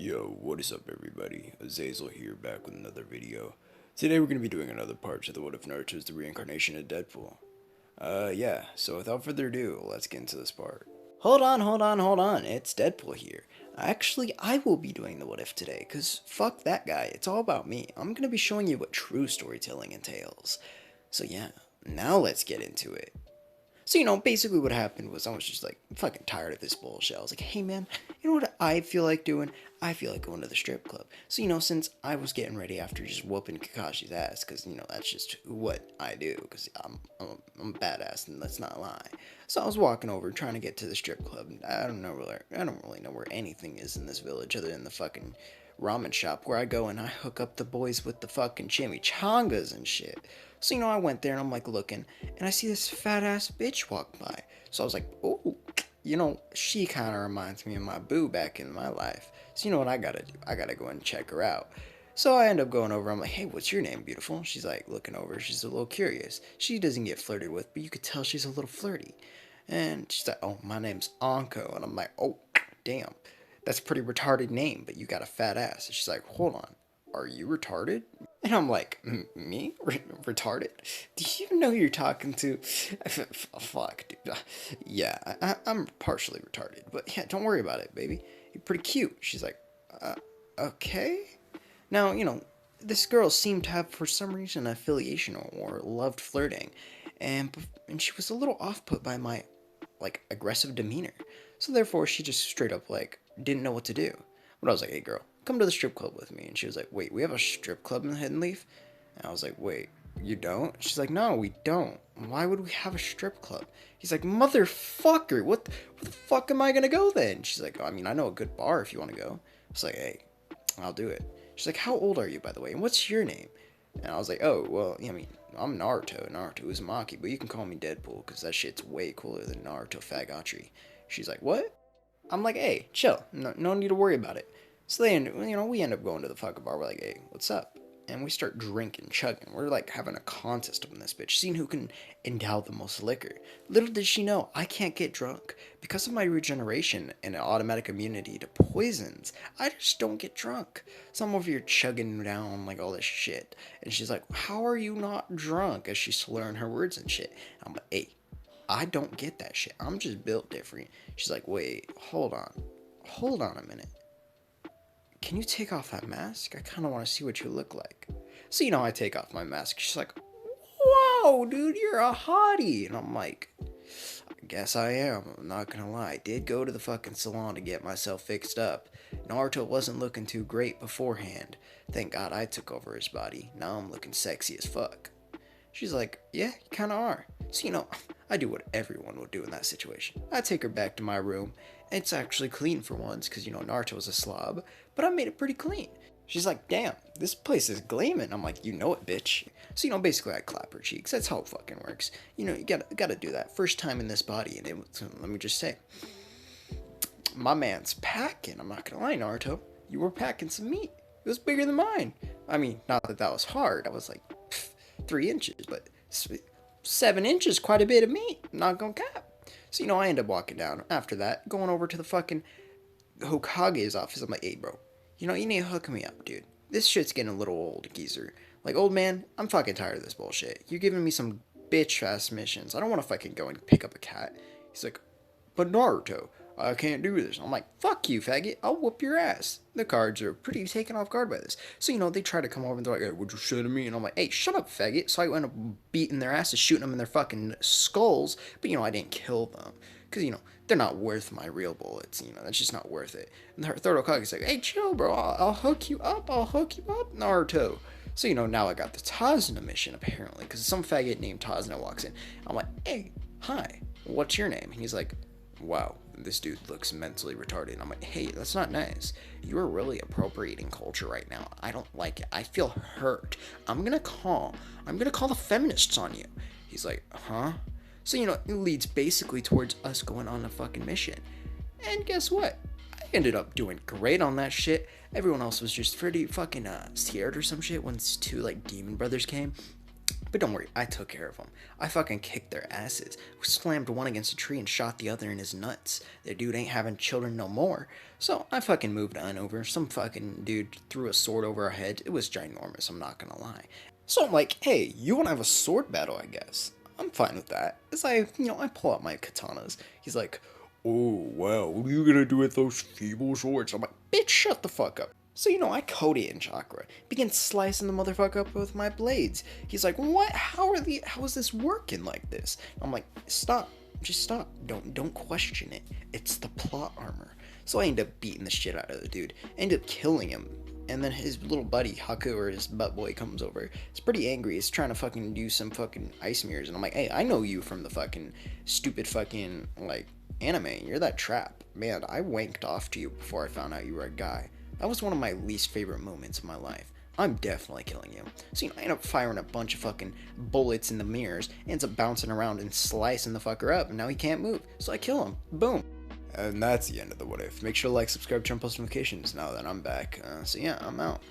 Yo, what is up everybody? Azazel here, back with another video. Today we're going to be doing another part to the What If Naruto is the Reincarnation of Deadpool. Yeah, so without further ado, let's get into this part. Hold on, it's Deadpool here. Actually, I will be doing the What If today, cause fuck that guy, it's all about me. I'm going to be showing you what true storytelling entails. So yeah, now let's get into it. So, basically what happened was I was just like fucking tired of this bullshit. I was like, hey man, you know what I feel like doing? I feel like going to the strip club. So, since I was getting ready after just whooping Kakashi's ass, because, that's just what I do, because I'm badass, and let's not lie. So I was walking over trying to get to the strip club, and I don't really know where anything is in this village other than the fucking ramen shop where I go and I hook up the boys with the fucking chimichangas and shit. So, I went there and I'm like looking and I see this fat ass bitch walk by. So I was like, oh, she kind of reminds me of my boo back in my life. So you know what I gotta do? I gotta go and check her out. So I end up going over. I'm like, hey, what's your name, beautiful? She's like looking over. She's a little curious. She doesn't get flirted with, but you could tell she's a little flirty. And she's like, oh, my name's Anko. And I'm like, oh, damn. That's a pretty retarded name, but you got a fat ass. And she's like, hold on. Are you retarded? And I'm like, me? Retarded? Do you even know who you're talking to? Fuck, dude. Yeah, I'm partially retarded. But yeah, don't worry about it, baby. You're pretty cute. She's like, okay? Now, this girl seemed to have, for some reason, an affiliation or loved flirting. And she was a little off-put by my, aggressive demeanor. So therefore, she just straight up, didn't know what to do. But I was like, hey, girl, come to the strip club with me. And she was like, wait, we have a strip club in Hidden Leaf? And I was like, wait, you don't? She's like, no, we don't. Why would we have a strip club? He's like, motherfucker, what the fuck am I gonna go then? She's like, I mean, I know a good bar if you want to go. I was like, hey, I'll do it. She's like, how old are you, by the way? And what's your name? And I was like, oh, well, I mean, I'm Naruto Uzumaki, but you can call me Deadpool, because that shit's way cooler than Naruto Fagotry. She's like, what? I'm like, hey, chill. No need to worry about it. So we end up going to the fucking bar. We're like, hey, what's up? And we start drinking, chugging. We're like having a contest on this bitch, seeing who can endow the most liquor. Little did she know, I can't get drunk. Because of my regeneration and automatic immunity to poisons, I just don't get drunk. So I'm over here chugging down like all this shit. And she's like, how are you not drunk? As she's slurring her words and shit. I'm like, hey, I don't get that shit. I'm just built different. She's like, wait, hold on a minute. Can you take off that mask? I kind of want to see what you look like. So, I take off my mask. She's like, whoa, dude, you're a hottie. And I'm like, I guess I am. I'm not going to lie. I did go to the fucking salon to get myself fixed up. Naruto wasn't looking too great beforehand. Thank God I took over his body. Now I'm looking sexy as fuck. She's like, yeah, you kind of are. So, I do what everyone would do in that situation. I take her back to my room. It's actually clean for once, because, Naruto was a slob, but I made it pretty clean. She's like, damn, this place is gleaming. I'm like, you know it, bitch. So, basically I clap her cheeks. That's how it fucking works. You gotta do that. First time in this body, and let me just say, my man's packing. I'm not gonna lie, Naruto. You were packing some meat. It was bigger than mine. I mean, not that was hard. I was like, 3 inches, but 7 inches, quite a bit of meat. I'm not gonna cap. So, I end up walking down. After that, going over to the fucking Hokage's office. I'm like, hey, bro, you need to hook me up, dude. This shit's getting a little old, geezer. Like, old man, I'm fucking tired of this bullshit. You're giving me some bitch-ass missions. I don't want to fucking go and pick up a cat. He's like, but Naruto, I can't do this. I'm like, fuck you, faggot. I'll whoop your ass. The cards are pretty taken off guard by this. So, they try to come over and they're like, hey, would you shit at me? And I'm like, hey, shut up, faggot. So I end up beating their asses, shooting them in their fucking skulls. But, I didn't kill them. Because, they're not worth my real bullets. That's just not worth it. And the third Hokage's like, hey, chill, bro. I'll hook you up. Naruto. So, now I got the Tazuna mission, apparently. Because some faggot named Tazuna walks in. I'm like, hey, hi. What's your name? And he's like, wow, this dude looks mentally retarded. And I'm like, hey, that's not nice. You are really appropriating culture right now. I don't like it. I feel hurt. I'm gonna call the feminists on you. He's like, huh? So, it leads basically towards us going on a fucking mission. And guess what? I ended up doing great on that shit. Everyone else was just pretty fucking scared or some shit once 2, demon brothers came. But don't worry, I took care of them. I fucking kicked their asses, slammed one against a tree and shot the other in his nuts. The dude ain't having children no more. So I fucking moved on over. Some fucking dude threw a sword over our head. It was ginormous, I'm not gonna lie. So I'm like, hey, you wanna have a sword battle, I guess? I'm fine with that. As I pull out my katanas. He's like, oh, wow, what are you gonna do with those feeble swords? I'm like, bitch, shut the fuck up. So, I code it in chakra. Begin slicing the motherfucker up with my blades. He's like, what? How is this working like this? I'm like, stop. Just stop. Don't question it. It's the plot armor. So I end up beating the shit out of the dude. I end up killing him. And then his little buddy, Haku, or his butt boy, comes over. He's pretty angry. He's trying to fucking do some fucking ice mirrors. And I'm like, hey, I know you from the fucking stupid fucking, anime. You're that trap. Man, I wanked off to you before I found out you were a guy. That was one of my least favorite moments of my life. I'm definitely killing you. So, I end up firing a bunch of fucking bullets in the mirrors, ends up bouncing around and slicing the fucker up, and now he can't move. So I kill him. Boom. And that's the end of the what if. Make sure to like, subscribe, turn on post notifications now that I'm back. So yeah, I'm out.